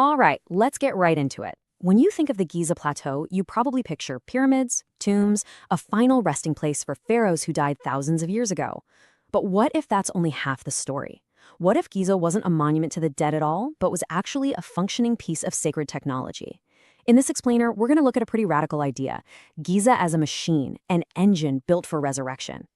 All right, let's get right into it. When you think of the Giza plateau, you probably picture pyramids, tombs, a final resting place for pharaohs who died thousands of years ago. But what if that's only half the story? What if Giza wasn't a monument to the dead at all, but was actually a functioning piece of sacred technology? In this explainer, we're going to look at a pretty radical idea: Giza as a machine, an engine built for resurrection.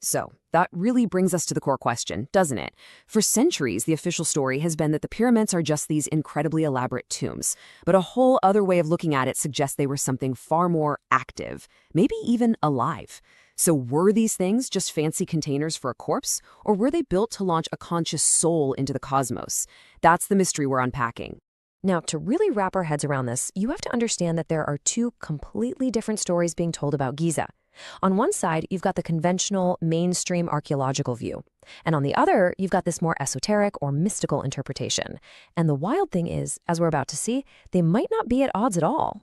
So, that really brings us to the core question, doesn't it? For centuries, the official story has been that the pyramids are just these incredibly elaborate tombs. But a whole other way of looking at it suggests they were something far more active, maybe even alive. So were these things just fancy containers for a corpse, or were they built to launch a conscious soul into the cosmos? That's the mystery we're unpacking. Now, to really wrap our heads around this, you have to understand that there are two completely different stories being told about Giza. On one side, you've got the conventional, mainstream archaeological view. And on the other, you've got this more esoteric or mystical interpretation. And the wild thing is, as we're about to see, they might not be at odds at all.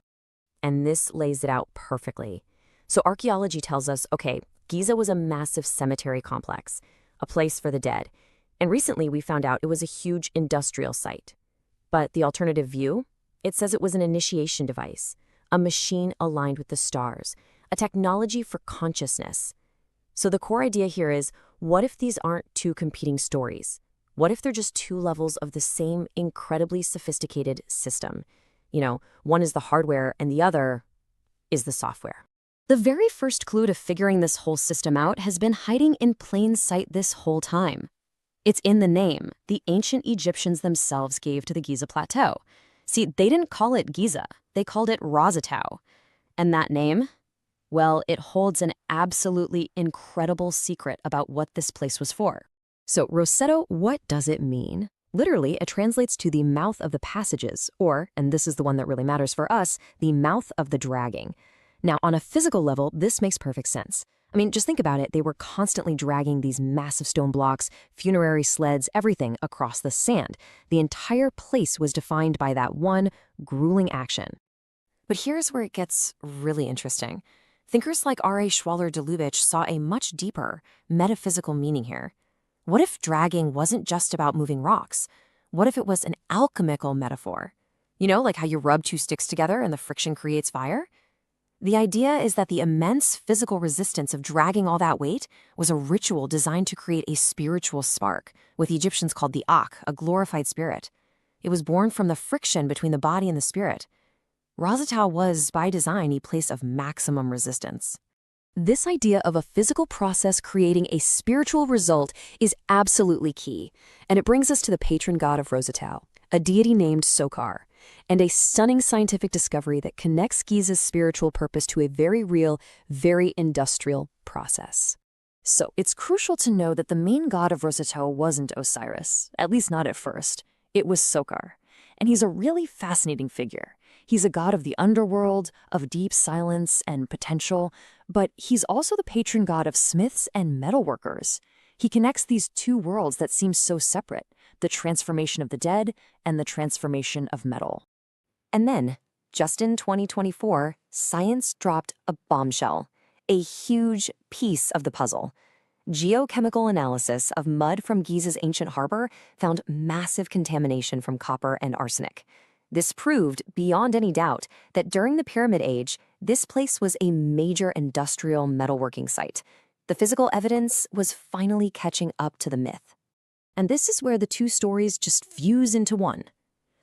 And this lays it out perfectly. So archaeology tells us, okay, Giza was a massive cemetery complex, a place for the dead. And recently we found out it was a huge industrial site. But the alternative view? It says it was an initiation device, a machine aligned with the stars, a technology for consciousness. So the core idea here is, what if these aren't two competing stories? What if they're just two levels of the same incredibly sophisticated system? You know, one is the hardware and the other is the software. The very first clue to figuring this whole system out has been hiding in plain sight this whole time. It's in the name the ancient Egyptians themselves gave to the Giza plateau. See, they didn't call it Giza, they called it Rosetau. And that name? Well, it holds an absolutely incredible secret about what this place was for. So, Rosetau, what does it mean? Literally, it translates to the mouth of the passages, or, and this is the one that really matters for us, the mouth of the dragging. Now, on a physical level, this makes perfect sense. I mean, just think about it. They were constantly dragging these massive stone blocks, funerary sleds, everything across the sand. The entire place was defined by that one grueling action. But here's where it gets really interesting. Thinkers like R.A. Schwaller-de saw a much deeper, metaphysical meaning here. What if dragging wasn't just about moving rocks? What if it was an alchemical metaphor? You know, like how you rub two sticks together and the friction creates fire? The idea is that the immense physical resistance of dragging all that weight was a ritual designed to create a spiritual spark, what the Egyptians called the Akh, a glorified spirit. It was born from the friction between the body and the spirit. Rosetau was, by design, a place of maximum resistance. This idea of a physical process creating a spiritual result is absolutely key, and it brings us to the patron god of Rosetau, a deity named Sokar, and a stunning scientific discovery that connects Giza's spiritual purpose to a very real, very industrial process. So it's crucial to know that the main god of Rosetau wasn't Osiris, at least not at first. It was Sokar, and he's a really fascinating figure. He's a god of the underworld, of deep silence and potential, but he's also the patron god of smiths and metalworkers. He connects these two worlds that seem so separate, the transformation of the dead and the transformation of metal. And then, just in 2024, science dropped a bombshell, a huge piece of the puzzle. Geochemical analysis of mud from Giza's ancient harbor found massive contamination from copper and arsenic. This proved, beyond any doubt, that during the Pyramid Age, this place was a major industrial metalworking site. The physical evidence was finally catching up to the myth. And this is where the two stories just fuse into one.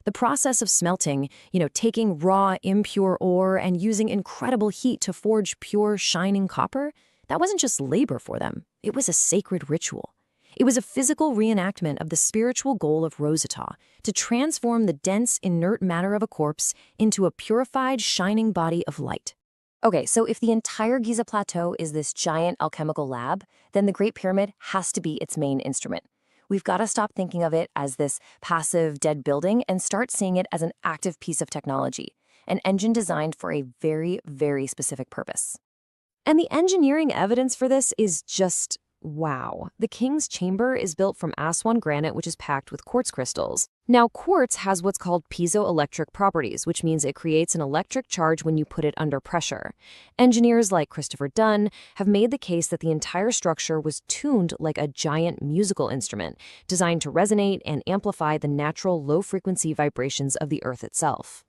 The process of smelting, taking raw, impure ore and using incredible heat to forge pure, shining copper, that wasn't just labor for them. It was a sacred ritual. It was a physical reenactment of the spiritual goal of Rosetau, to transform the dense, inert matter of a corpse into a purified, shining body of light. Okay, so if the entire Giza plateau is this giant alchemical lab, then the Great Pyramid has to be its main instrument. We've got to stop thinking of it as this passive, dead building and start seeing it as an active piece of technology, an engine designed for a very, very specific purpose. And the engineering evidence for this is just Wow, the king's chamber is built from Aswan granite, which is packed with quartz crystals. Now, quartz has what's called piezoelectric properties, which means it creates an electric charge when you put it under pressure. Engineers like Christopher Dunn have made the case that the entire structure was tuned like a giant musical instrument, designed to resonate and amplify the natural low-frequency vibrations of the Earth itself.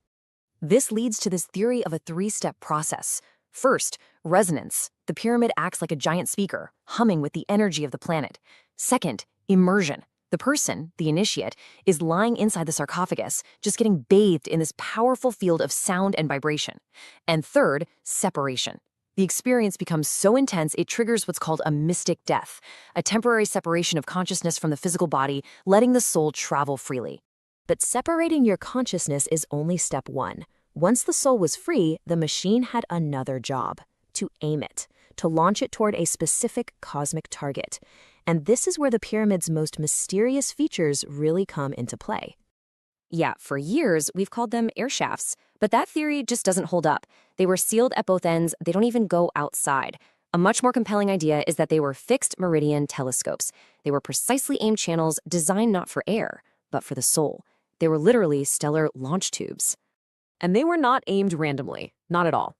This leads to this theory of a three-step process. First, resonance. The pyramid acts like a giant speaker, humming with the energy of the planet. Second, immersion. The person, the initiate, is lying inside the sarcophagus, just getting bathed in this powerful field of sound and vibration. And third, separation. The experience becomes so intense it triggers what's called a mystic death, a temporary separation of consciousness from the physical body, letting the soul travel freely. But separating your consciousness is only step one. Once the soul was free, the machine had another job: to aim it, to launch it toward a specific cosmic target. And this is where the pyramid's most mysterious features really come into play. Yeah, for years, we've called them air shafts, but that theory just doesn't hold up. They were sealed at both ends, they don't even go outside. A much more compelling idea is that they were fixed meridian telescopes. They were precisely aimed channels designed not for air, but for the soul. They were literally stellar launch tubes. And they were not aimed randomly, not at all.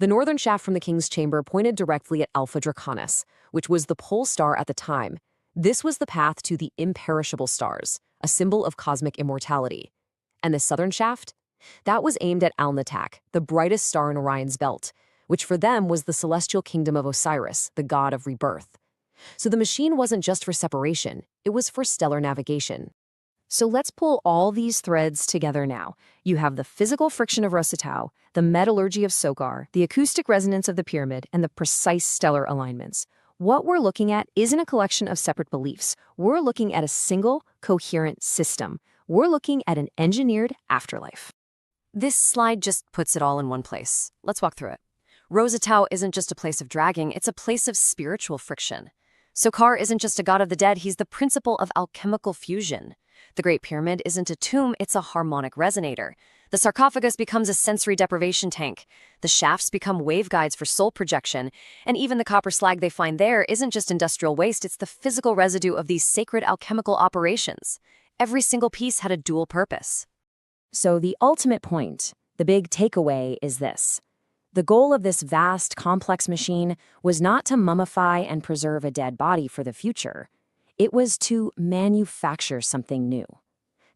The northern shaft from the king's chamber pointed directly at Alpha Draconis, which was the pole star at the time. This was the path to the imperishable stars, a symbol of cosmic immortality. And the southern shaft? That was aimed at Alnitak, the brightest star in Orion's belt, which for them was the celestial kingdom of Osiris, the god of rebirth. So the machine wasn't just for separation, it was for stellar navigation. So let's pull all these threads together now. You have the physical friction of Rosetau, the metallurgy of Sokar, the acoustic resonance of the pyramid, and the precise stellar alignments. What we're looking at isn't a collection of separate beliefs. We're looking at a single, coherent system. We're looking at an engineered afterlife. This slide just puts it all in one place. Let's walk through it. Rosetau isn't just a place of dragging, it's a place of spiritual friction. Sokar isn't just a god of the dead, he's the principle of alchemical fusion. The Great Pyramid isn't a tomb, it's a harmonic resonator. The sarcophagus becomes a sensory deprivation tank. The shafts become waveguides for soul projection. And even the copper slag they find there isn't just industrial waste, it's the physical residue of these sacred alchemical operations. Every single piece had a dual purpose. So the ultimate point, the big takeaway, is this. The goal of this vast, complex machine was not to mummify and preserve a dead body for the future. It was to manufacture something new,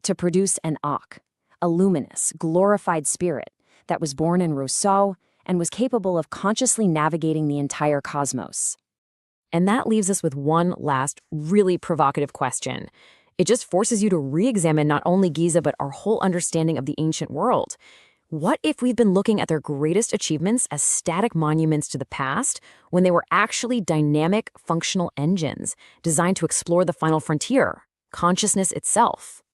to produce an Akh, a luminous, glorified spirit that was born in Rosetau and was capable of consciously navigating the entire cosmos. And that leaves us with one last, really provocative question. It just forces you to re-examine not only Giza, but our whole understanding of the ancient world. What if we've been looking at their greatest achievements as static monuments to the past when they were actually dynamic, functional engines designed to explore the final frontier, consciousness itself?